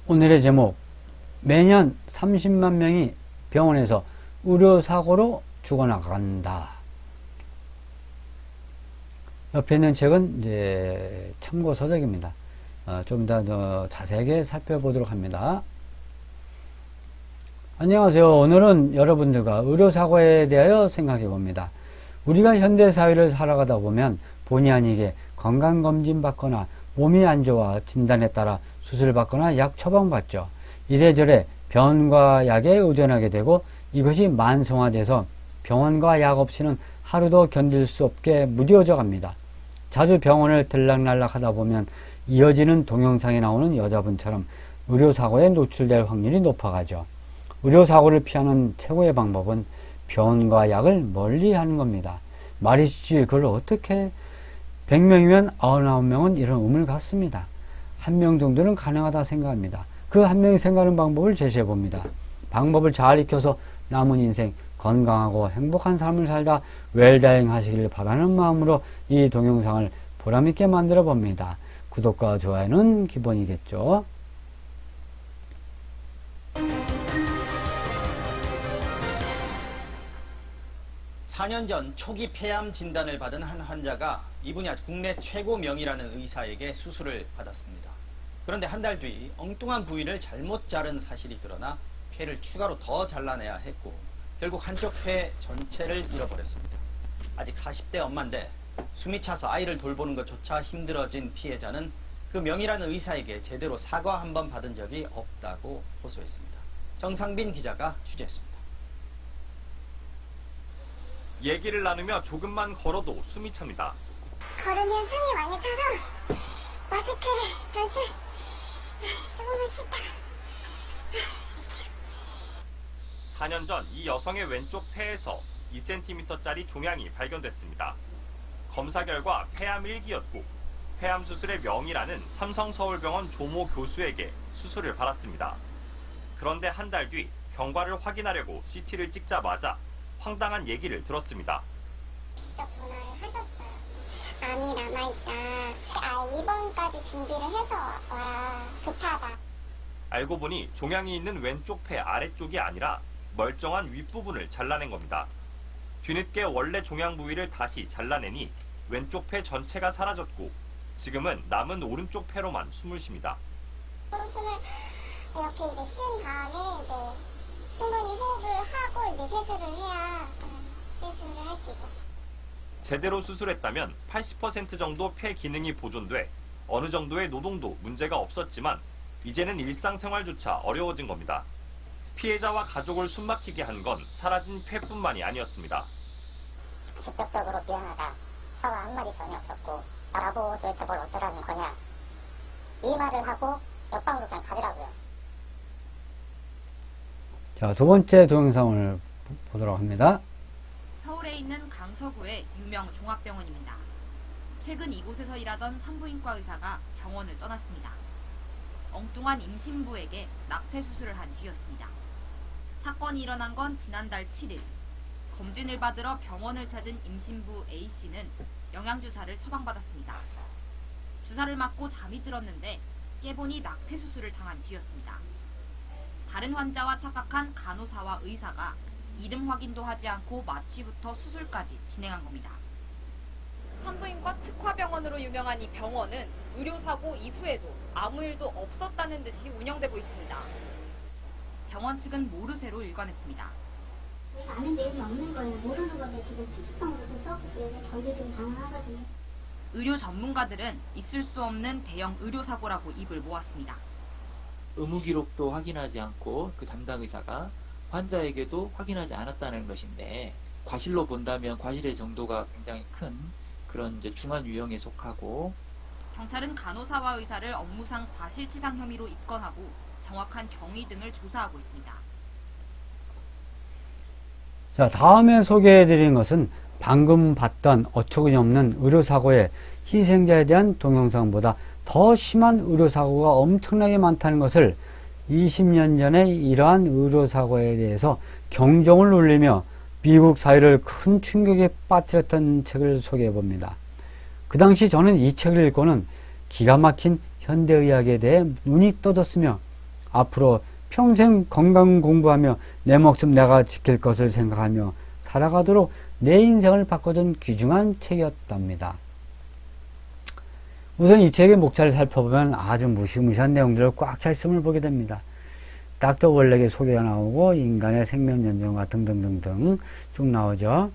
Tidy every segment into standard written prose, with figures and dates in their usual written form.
오늘의 제목, 매년 30만 명이 병원에서 의료사고로 죽어나간다. 옆에 있는 책은 이제 참고서적입니다. 좀 더 자세하게 살펴보도록 합니다. 안녕하세요. 오늘은 여러분들과 의료사고에 대하여 생각해 봅니다. 우리가 현대사회를 살아가다 보면 본의 아니게 건강검진 받거나 몸이 안 좋아 진단에 따라 수술받거나 약 처방받죠. 이래저래 병원과 약에 의존하게 되고 이것이 만성화돼서 병원과 약 없이는 하루도 견딜 수 없게 무뎌져 갑니다. 자주 병원을 들락날락 하다 보면 이어지는 동영상에 나오는 여자분처럼 의료사고에 노출될 확률이 높아가죠. 의료사고를 피하는 최고의 방법은 병원과 약을 멀리하는 겁니다. 말이 쉽지 그걸 어떻게 100명이면 99명은 이런 의문을 갖습니다. 한 명 정도는 가능하다 생각합니다. 그 한 명이 생각하는 방법을 제시해 봅니다. 방법을 잘 익혀서 남은 인생 건강하고 행복한 삶을 살다 웰다잉 하시길 바라는 마음으로 이 동영상을 보람있게 만들어 봅니다. 구독과 좋아요는 기본이겠죠. 사 년 전 초기 폐암 진단을 받은 한 환자가 이 분야 국내 최고 명의라는 의사에게 수술을 받았습니다. 그런데 한 달 뒤 엉뚱한 부위를 잘못 자른 사실이 드러나 폐를 추가로 더 잘라내야 했고 결국 한쪽 폐 전체를 잃어버렸습니다. 아직 40대 엄마인데 숨이 차서 아이를 돌보는 것조차 힘들어진 피해자는 그 명의라는 의사에게 제대로 사과 한 번 받은 적이 없다고 호소했습니다. 정상빈 기자가 취재했습니다. 얘기를 나누며 조금만 걸어도 숨이 찹니다. 걸으면 숨이 많이 차서 마스크를 잠시 조금만 쉬다가 4년 전 이 여성의 왼쪽 폐에서 2cm짜리 종양이 발견됐습니다. 검사 결과 폐암 1기였고 폐암 수술의 명의라는 삼성서울병원 조모 교수에게 수술을 받았습니다. 그런데 한 달 뒤 경과를 확인하려고 CT를 찍자마자 황당한 얘기를 들었습니다. 암이 남아있다. 입원까지 준비를 해서 와라. 급하다. 알고 보니 종양이 있는 왼쪽 폐 아래쪽이 아니라 멀쩡한 윗부분을 잘라낸 겁니다. 뒤늦게 원래 종양 부위를 다시 잘라내니 왼쪽 폐 전체가 사라졌고 지금은 남은 오른쪽 폐로만 숨을 쉽니다. 숨을 이렇게 이제 쉰 다음에 이제 충분히 호흡을 하고 이제 세수를 해야 세수를 할 수 있고. 제대로 수술했다면 80% 정도 폐 기능이 보존돼 어느 정도의 노동도 문제가 없었지만 이제는 일상생활조차 어려워진 겁니다. 피해자와 가족을 숨막히게 한 건 사라진 폐뿐만이 아니었습니다. 직접적으로 미안하다. 사과 한마디 전혀 없었고 나보고 도대체 뭘 어쩌라는 거냐. 이 말을 하고 옆방으로 그냥 가더라고요. 자, 두 번째 동영상을 보도록 합니다. 서울에 있는 강서구의 유명 종합병원입니다. 최근 이곳에서 일하던 산부인과 의사가 병원을 떠났습니다. 엉뚱한 임신부에게 낙태 수술을 한 뒤였습니다. 사건이 일어난 건 지난달 7일. 검진을 받으러 병원을 찾은 임신부 A씨는 영양주사를 처방받았습니다. 주사를 맞고 잠이 들었는데 깨보니 낙태 수술을 당한 뒤였습니다. 다른 환자와 착각한 간호사와 의사가 이름 확인도 하지 않고 마취부터 수술까지 진행한 겁니다. 산부인과 특화병원으로 유명한 이 병원은 의료사고 이후에도 아무 일도 없었다는 듯이 운영되고 있습니다. 병원 측은 모르쇠로 일관했습니다. 아는 내용이 없는 거예요. 모르는 건데 지금 수습성으로 썼기 때문에 저희도 좀 당황하거든요. 의료 전문가들은 있을 수 없는 대형 의료사고라고 입을 모았습니다. 의무 기록도 확인하지 않고 그 담당 의사가 환자에게도 확인하지 않았다는 것인데 과실로 본다면 과실의 정도가 굉장히 큰 그런 이제 중한 유형에 속하고 경찰은 간호사와 의사를 업무상 과실치상 혐의로 입건하고 정확한 경위 등을 조사하고 있습니다. 자, 다음에 소개해드린 것은 방금 봤던 어처구니 없는 의료사고의 희생자에 대한 동영상보다 더 심한 의료사고가 엄청나게 많다는 것을 20년 전에 이러한 의료사고에 대해서 경종을 울리며 미국 사회를 큰 충격에 빠뜨렸던 책을 소개해 봅니다. 그 당시 저는 이 책을 읽고는 기가 막힌 현대의학에 대해 눈이 떠졌으며 앞으로 평생 건강 공부하며 내 목숨 내가 지킬 것을 생각하며 살아가도록 내 인생을 바꿔준 귀중한 책이었답니다. 우선 이 책의 목차를 살펴보면 아주 무시무시한 내용들을 꽉 차 있음을 보게 됩니다. 닥터 월렉의 소개가 나오고 인간의 생명 연정과 등등등등 쭉 나오죠.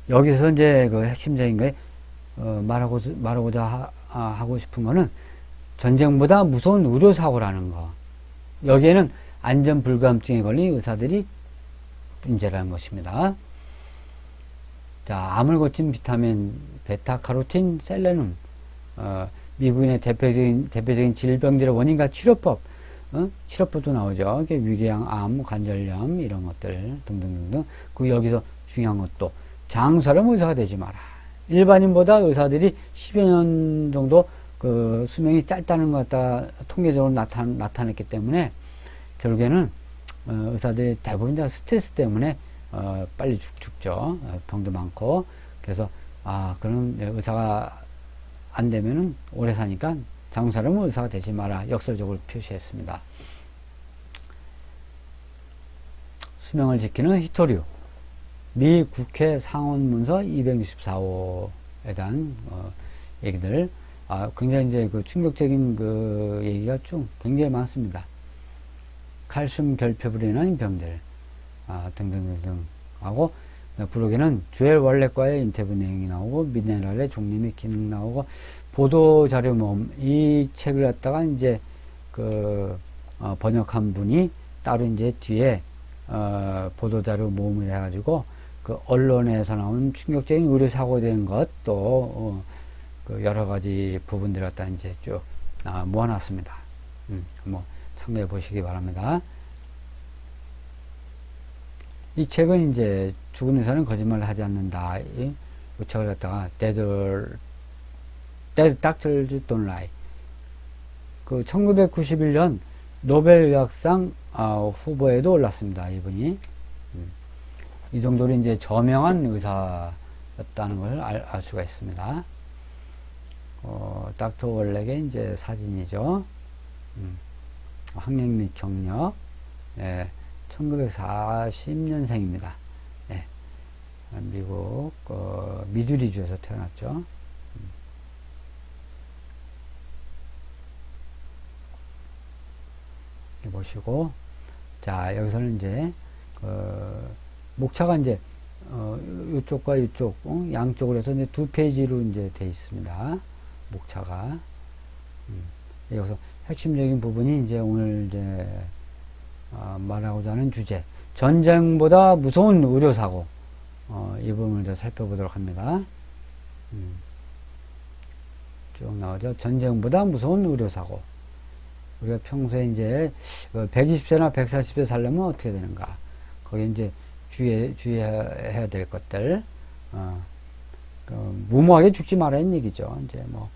여기서 이제 그 핵심적인 게 말하고자 하고 싶은 거는 전쟁보다 무서운 의료사고라는 거. 여기에는 안전불감증에 걸린 의사들이 문제라는 것입니다. 자, 암을 고친 비타민, 베타카로틴, 셀레늄, 미국인의 대표적인 질병들의 원인과 치료법, 치료법도 나오죠. 위궤양, 암, 관절염, 이런 것들, 등등등등. 그 여기서 중요한 것도, 장사람 의사가 되지 마라. 일반인보다 의사들이 10여 년 정도 그 수명이 짧다는 것 갖다 통계적으로 나타냈기 때문에 결국에는 의사들이 대부분 다 스트레스 때문에 빨리 죽죠. 병도 많고. 그래서 그런 의사가 안 되면은 오래 사니까 장사람은 의사가 되지 마라. 역설적으로 표시했습니다. 수명을 지키는 히토류. 미 국회 상원문서 264호에 대한 얘기들. 굉장히 이제 그 충격적인 그 얘기가 좀 굉장히 많습니다. 칼슘 결핍으로 인한 병들, 등등등등 하고, 블록에는 주엘 월렉과의 인터뷰 내용이 나오고, 미네랄의 종류 및 기능 나오고, 보도자료 모음, 이 책을 갖다가 이제 번역한 분이 따로 이제 뒤에 보도자료 모음을 해가지고 그 언론에서 나온 충격적인 의료사고에 대한 것도 그 여러 가지 부분들을 갖다 이제 쭉 모아놨습니다. 한번 참고해 보시기 바랍니다. 이 책은 이제 죽은 의사는 거짓말을 하지 않는다. 이 책을 갖다가 Dead Doctors Don't Lie. 그 1991년 노벨의학상 후보에도 올랐습니다. 이분이. 이 정도로 이제 저명한 의사였다는 걸 알 수가 있습니다. 닥터 월렉의 이제 사진이죠. 학력 및 경력. 1940년생입니다. 미국 미주리주에서 태어났죠. 보시고, 자, 여기서는 이제 목차가 이제 이쪽과 이쪽 양쪽으로 해서 이제 두 페이지로 이제 돼 있습니다. 목차가. 여기서 핵심적인 부분이 이제 오늘 이제 말하고자 하는 주제, 전쟁보다 무서운 의료사고, 이 부분을 이제 살펴보도록 합니다. 쭉 나오죠. 전쟁보다 무서운 의료사고. 우리가 평소에 이제 120세나 140세 살려면 어떻게 되는가? 거기 이제 주의해야 될 것들, 무모하게 죽지 말라는 얘기죠. 이제 뭐,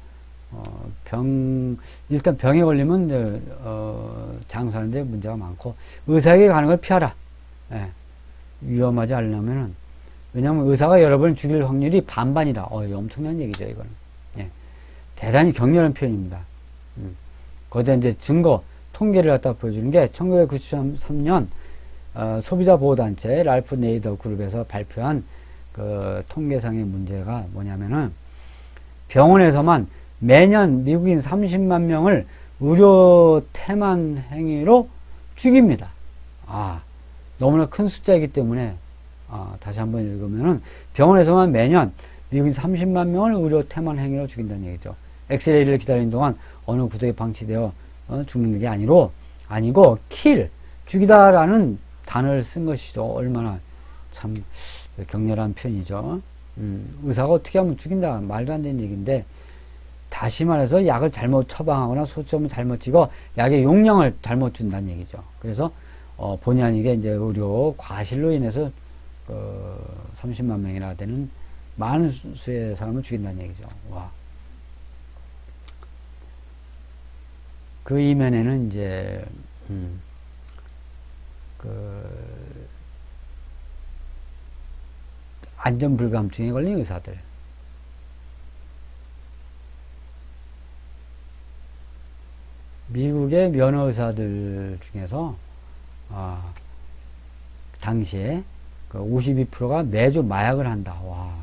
일단 병에 걸리면, 장사하는데 문제가 많고, 의사에게 가는 걸 피하라. 위험하지 않으려면은, 왜냐면 의사가 여러분을 죽일 확률이 반반이다. 이거 엄청난 얘기죠, 이거는. 대단히 격렬한 표현입니다. 거기다 이제 증거, 통계를 갖다 보여주는 게 1993년, 소비자 보호단체 랄프 네이더 그룹에서 발표한 그 통계상의 문제가 뭐냐면은 병원에서만 매년 미국인 30만 명을 의료 태만 행위로 죽입니다. 너무나 큰 숫자이기 때문에 다시 한번 읽으면은 병원에서만 매년 미국인 30만 명을 의료 태만 행위로 죽인다는 얘기죠. 엑스레이를 기다리는 동안 어느 구석에 방치되어 죽는 게 아니고 죽이다라는 단어를 쓴 것이죠. 얼마나 참 격렬한 표현이죠. 의사가 어떻게 하면 죽인다, 말도 안 되는 얘기인데, 다시 말해서 약을 잘못 처방하거나 소점을 잘못 찍어 약의 용량을 잘못 준다는 얘기죠. 그래서 본의 아니게 이제 의료 과실로 인해서 30만 명이나 되는 많은 수의 사람을 죽인다는 얘기죠. 와. 그 이면에는 이제 안전불감증에 걸린 의사들, 미국의 면허 의사들 중에서 당시에 그 52%가 매주 마약을 한다. 와.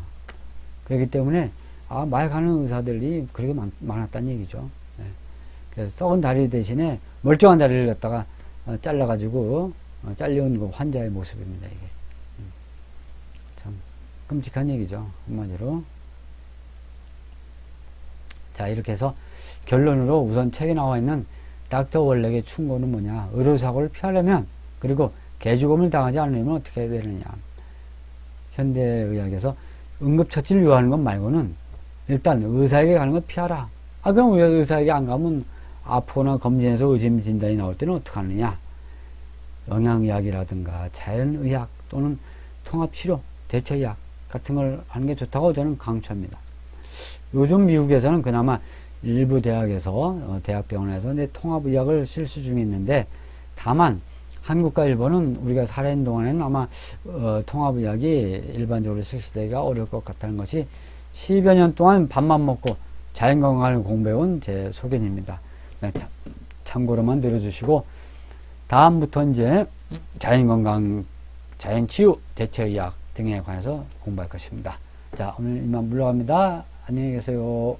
그렇기 때문에 마약하는 의사들이 그렇게 많았다는 얘기죠. 예. 그래서 썩은 다리 대신에 멀쩡한 다리를 갖다가 잘라가지고 잘려온 그 환자의 모습입니다. 이게 참 끔찍한 얘기죠. 한마디로. 자, 이렇게 해서 결론으로 우선 책에 나와 있는 닥터 월렉의 충고는 뭐냐? 의료사고를 피하려면, 그리고 개죽음을 당하지 않으려면 어떻게 해야 되느냐? 현대의학에서 응급처치를 요하는 것 말고는 일단 의사에게 가는 걸 피하라. 그럼 왜 의사에게 안 가면 아프거나 검진해서 의심 진단이 나올 때는 어떡하느냐? 영양의학이라든가 자연의학 또는 통합치료, 대처의학 같은 걸 하는 게 좋다고 저는 강추합니다. 요즘 미국에서는 그나마 일부 대학에서, 대학병원에서 통합의학을 실시 중에 있는데, 다만 한국과 일본은 우리가 살아있는 동안에는 아마 통합의학이 일반적으로 실시되기가 어려울 것 같다는 것이 10여 년 동안 밥만 먹고 자연건강을 공부해온 제 소견입니다. 참고로만 들어주시고, 다음부터 이제 자연건강, 자연치유, 대처의학 등에 관해서 공부할 것입니다. 자, 오늘 이만 물러갑니다. 안녕히 계세요.